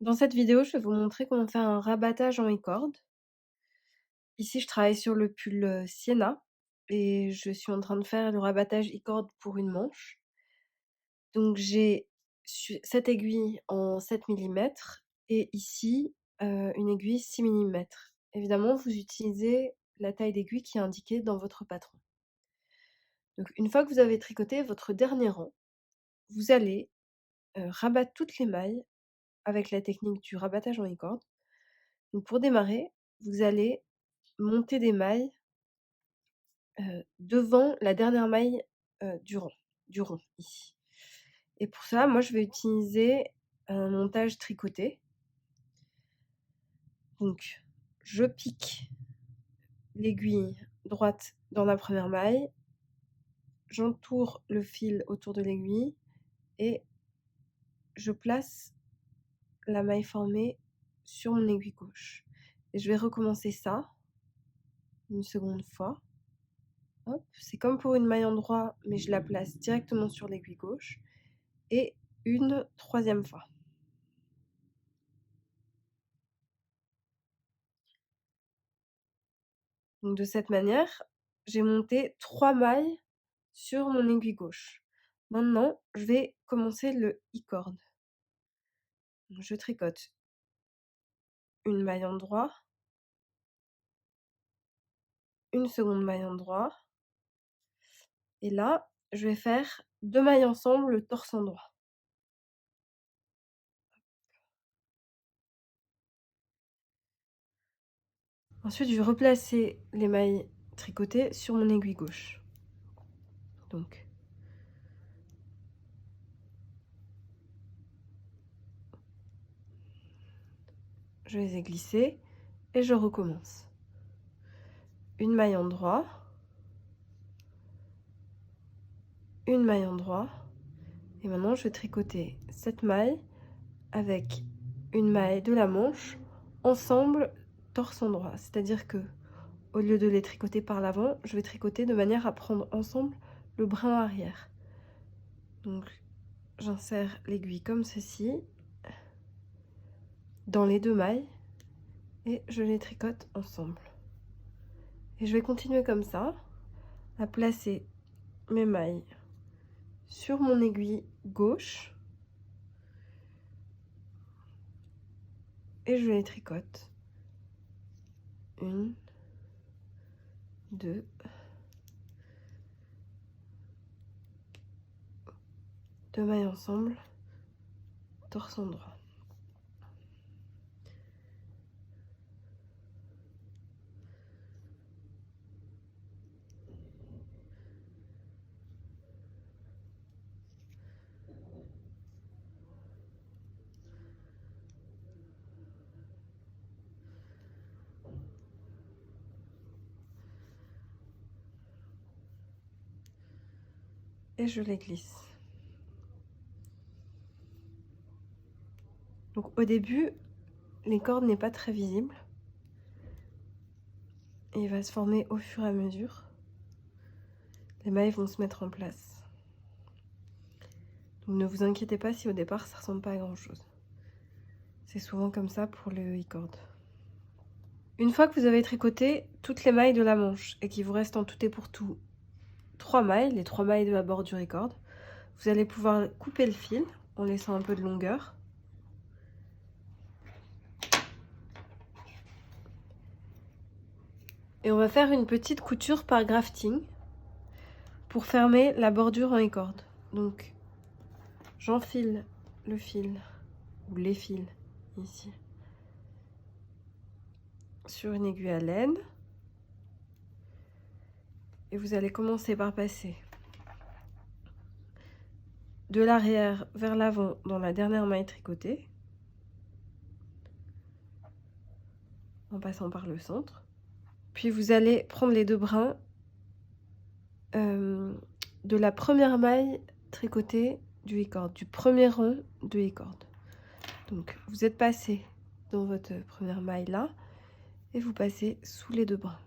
Dans cette vidéo, je vais vous montrer comment faire un rabattage en e-cord. Ici, je travaille sur le pull, Sienna et je suis en train de faire le rabattage e-cord pour une manche. Donc j'ai cette aiguille en 7 mm et ici, une aiguille 6 mm. Évidemment, vous utilisez la taille d'aiguille qui est indiquée dans votre patron. Donc une fois que vous avez tricoté votre dernier rang, vous allez, rabattre toutes les mailles avec la technique du rabattage en e-cord. Donc pour démarrer, vous allez monter des mailles, devant la dernière maille, du rond ici. Et pour ça, moi je vais utiliser un montage tricoté. Donc je pique l'aiguille droite dans la première maille, j'entoure le fil autour de l'aiguille et je place la maille formée sur mon aiguille gauche. Et je vais recommencer ça une seconde fois. Hop, c'est comme pour une maille endroit, mais je la place directement sur l'aiguille gauche et une troisième fois. Donc de cette manière, j'ai monté 3 mailles sur mon aiguille gauche. Maintenant, je vais commencer le e-cord. Je tricote une maille endroit, une seconde maille endroit et là, je vais faire 2 mailles ensemble, le torse endroit. Ensuite, je vais replacer les mailles tricotées sur mon aiguille gauche. Donc je les ai glissées et je recommence. Une maille endroit, une maille endroit et maintenant je vais tricoter cette maille avec une maille de la manche ensemble torse endroit. C'est-à-dire que au lieu de les tricoter par l'avant, je vais tricoter de manière à prendre ensemble le brin arrière. Donc j'insère l'aiguille comme ceci dans les 2 mailles et je les tricote ensemble. Et je vais continuer comme ça à placer mes mailles sur mon aiguille gauche et je les tricote. 1, 2, 2 mailles ensemble, torse endroit. Et je les glisse. Donc au début, les cordes n'est pas très visible. Et il va se former au fur et à mesure. Les mailles vont se mettre en place. Donc ne vous inquiétez pas si au départ ça ressemble pas à grand chose. C'est souvent comme ça pour le e-cord. Une fois que vous avez tricoté toutes les mailles de la manche et qu'il vous reste en tout et pour tout 3 mailles, les 3 mailles de la bordure e-cord, vous allez pouvoir couper le fil en laissant un peu de longueur. Et on va faire une petite couture par grafting pour fermer la bordure en e-cord. Donc j'enfile le fil ou les fils ici sur une aiguille à laine et vous allez commencer par passer de l'arrière vers l'avant dans la dernière maille tricotée en passant par le centre. Puis vous allez prendre les 2 brins de la première maille tricotée du e-cord, du premier rang de e-cord. Donc vous êtes passé dans votre première maille là et vous passez sous les 2 brins.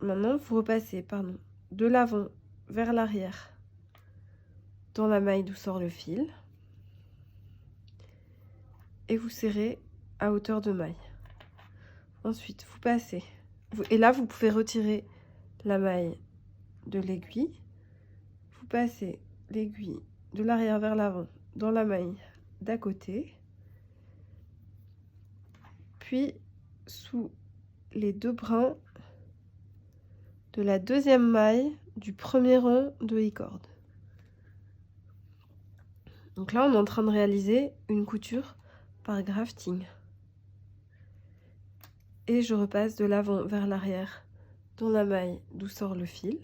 Maintenant vous repassez de l'avant vers l'arrière dans la maille d'où sort le fil. et vous serrez à hauteur de maille. Ensuite, vous passez. Et là, vous pouvez retirer la maille de l'aiguille. Vous passez l'aiguille de l'arrière vers l'avant dans la maille d'à côté. Puis, sous les 2 brins de la deuxième maille du premier rang de i-corde. Donc là, on est en train de réaliser une couture par grafting. Et je repasse de l'avant vers l'arrière dans la maille d'où sort le fil.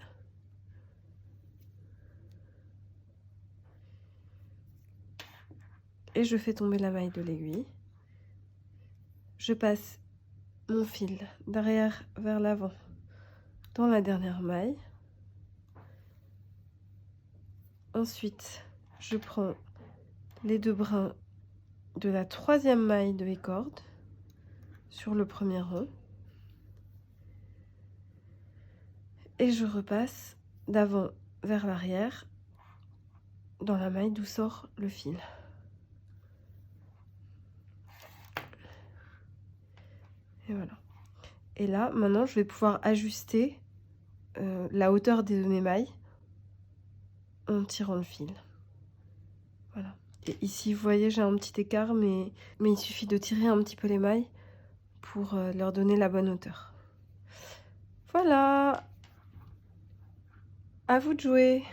Et je fais tomber la maille de l'aiguille. Je passe mon fil d'arrière vers l'avant dans la dernière maille. Ensuite, je prends les 2 brins de la troisième maille de i-corde sur le premier rang. Et je repasse d'avant vers l'arrière dans la maille d'où sort le fil. Et voilà. Et là, maintenant, je vais pouvoir ajuster la hauteur de mes mailles en tirant le fil. Voilà. Et ici, vous voyez, j'ai un petit écart, mais il suffit de tirer un petit peu les mailles pour leur donner la bonne hauteur. Voilà, à vous de jouer.